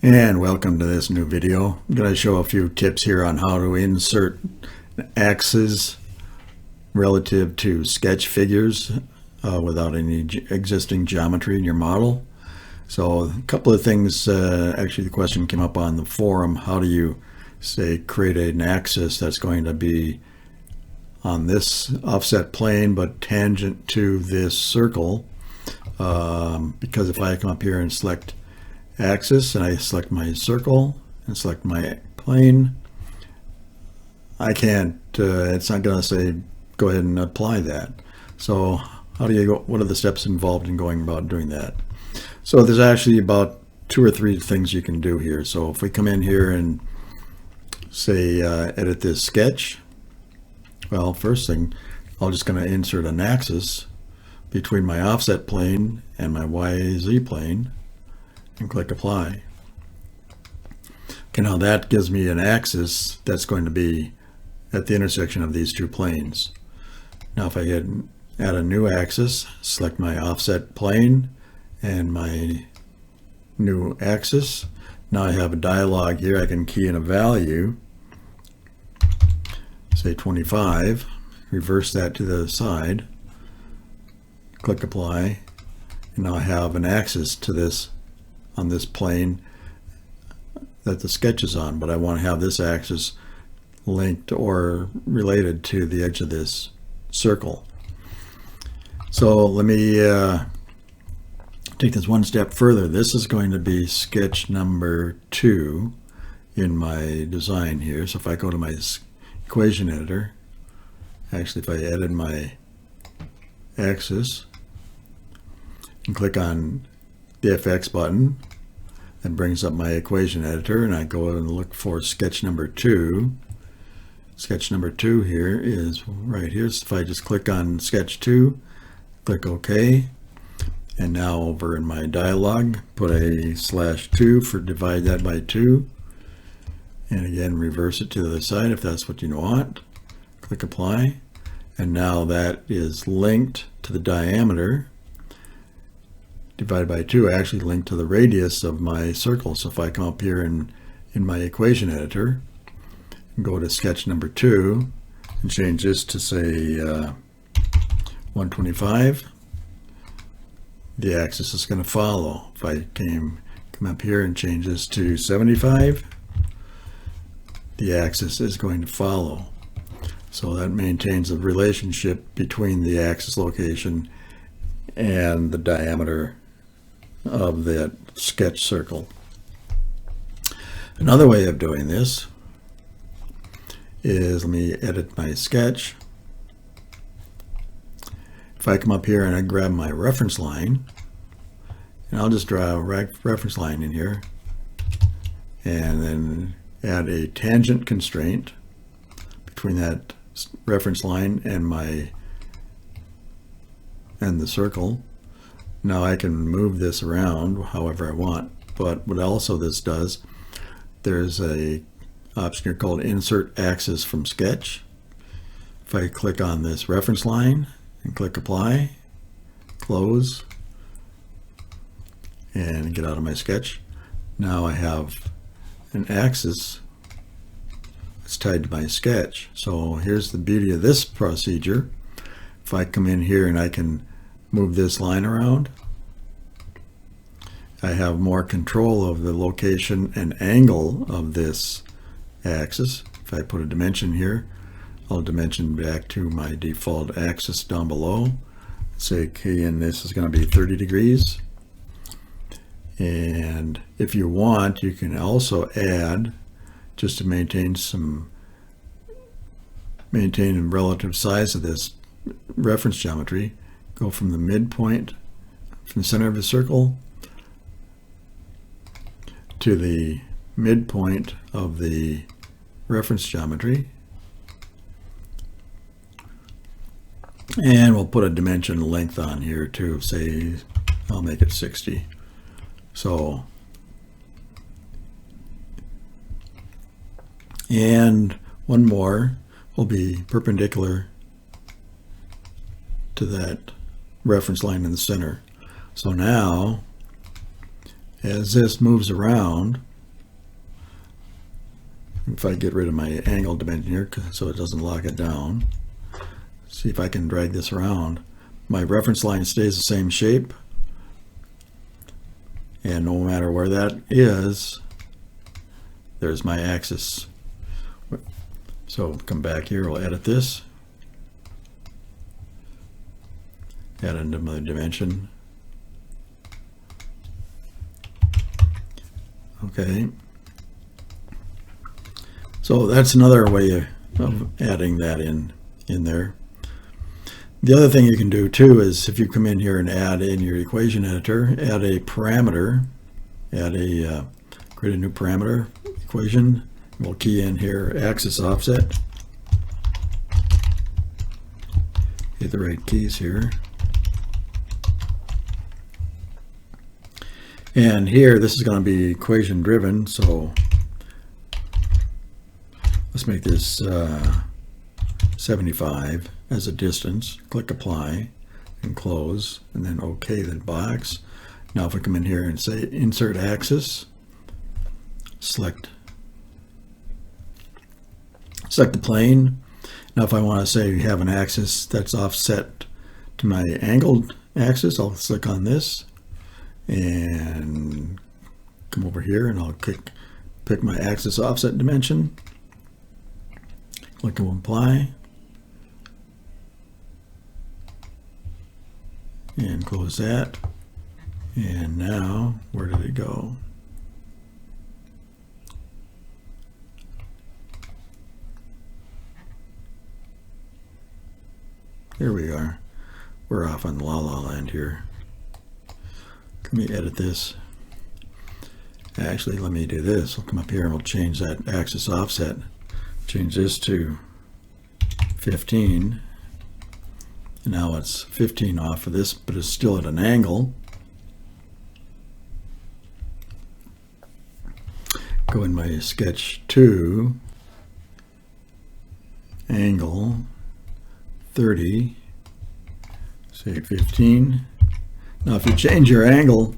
And welcome to this new video. I'm going to show a few tips here on how to insert axes relative to sketch figures without any existing geometry in your model. So a couple of things, actually the question came up on the forum, how do you say create an axis that's going to be on this offset plane but tangent to this circle, because if I come up here and select axis and I select my circle and select my plane, I can't, it's not going to say go ahead and apply that. So how do you go, what are the steps involved in going about doing that? So there's actually about 2 or 3 things you can do here. So if we come in here and say edit this sketch, well, first thing, I'm just going to insert an axis between my offset plane and my YZ plane and click apply. Okay, now that gives me an axis that's going to be at the intersection of these 2 planes. Now if I add a new axis, select my offset plane and my new axis, now I have a dialog here. I can key in a value, say 25, reverse that to the side, click apply, and now I have an axis to this on this plane that the sketch is on, but I want to have this axis linked or related to the edge of this circle. So let me take this one step further. This is going to be sketch number 2 in my design here. So if I go to my equation editor, actually if I edit my axis and click on the FX button, that brings up my equation editor, and I go and look for sketch number 2. Sketch number 2 here is right here. So if I just click on sketch 2, click OK, and now over in my dialog put a /2 for divide that by 2, and again reverse it to the other side if that's what you want. Click apply, and now that is linked to the diameter divided by 2, actually linked to the radius of my circle. So if I come up here in my equation editor and go to sketch number 2 and change this to say 125, the axis is going to follow. If I come up here and change this to 75, the axis is going to follow. So that maintains the relationship between the axis location and the diameter of that sketch circle. Another way of doing this is, let me edit my sketch. If I come up here and I grab my reference line, and I'll just draw a reference line in here and then add a tangent constraint between that reference line and the circle. Now I can move this around however I want, but what also this does, there's a option here called insert axis from sketch. If I click on this reference line and click apply, close, and get out of my sketch, now I have an axis that's tied to my sketch. So here's the beauty of this procedure. If I come in here and I can move this line around, I have more control of the location and angle of this axis. If I put a dimension here, I'll dimension back to my default axis down below. Say, okay, and this is going to be 30 degrees. And if you want, you can also add, just to maintain the relative size of this reference geometry, go from the midpoint, from the center of the circle to the midpoint of the reference geometry, and we'll put a dimension length on here too. Say I'll make it 60. So, and one more will be perpendicular to that reference line in the center. So now as this moves around, if I get rid of my angle dimension here so it doesn't lock it down, see if I can drag this around. My reference line stays the same shape, and no matter where that is, there's my axis. So come back here, we'll edit this, add another dimension. Okay. So that's another way of adding that in there. The other thing you can do too is if you come in here and add in your equation editor, add a parameter, create a new parameter equation. We'll key in here axis offset. Hit the right keys here. And here this is going to be equation driven, so let's make this 75 as a distance. Click apply and close, and then OK the box. Now if we come in here and say insert axis, select the plane. Now if I want to say we have an axis that's offset to my angled axis, I'll click on this and come over here and I'll pick my axis offset dimension. Click on apply and close that. And now, where did it go? Here we are. We're off on La La Land here. Let me edit this. Actually, let me do this. We'll come up here and we'll change that axis offset. Change this to 15. And now it's 15 off of this, but it's still at an angle. Go in my sketch 2, angle 30, say 15. Now if you change your angle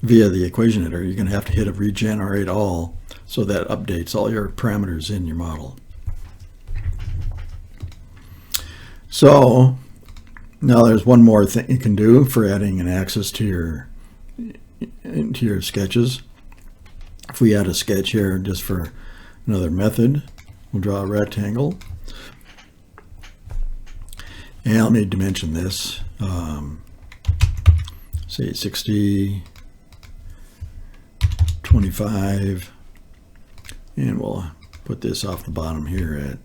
via the equation editor, you're going to have to hit a regenerate all, so that updates all your parameters in your model. So now there's one more thing you can do for adding an axis to your sketches. If we add a sketch here just for another method, we'll draw a rectangle. And let me dimension this. Say 60, 25, and we'll put this off the bottom here at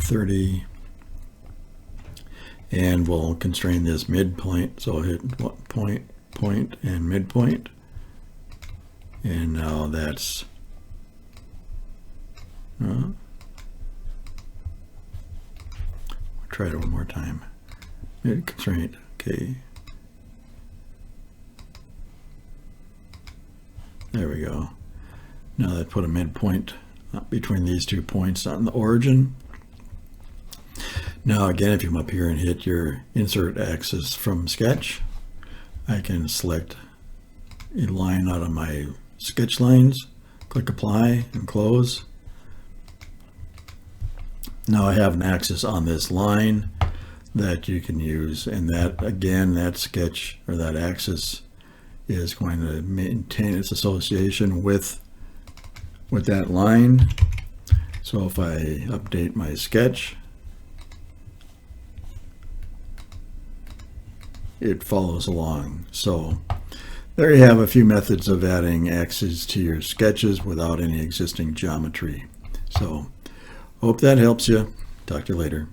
30. And we'll constrain this midpoint, so hit point, point, and midpoint. And now that's try it one more time. Mid constraint, okay. There we go. Now that put a midpoint between these 2 points on the origin. Now again, if you come up here and hit your insert axis from sketch, I can select a line out of my sketch lines, click apply and close. Now I have an axis on this line that you can use, and that again, that sketch or that axis is going to maintain its association with that line. So if I update my sketch, it follows along. So there you have a few methods of adding axes to your sketches without any existing geometry. So hope that helps you. Talk to you later.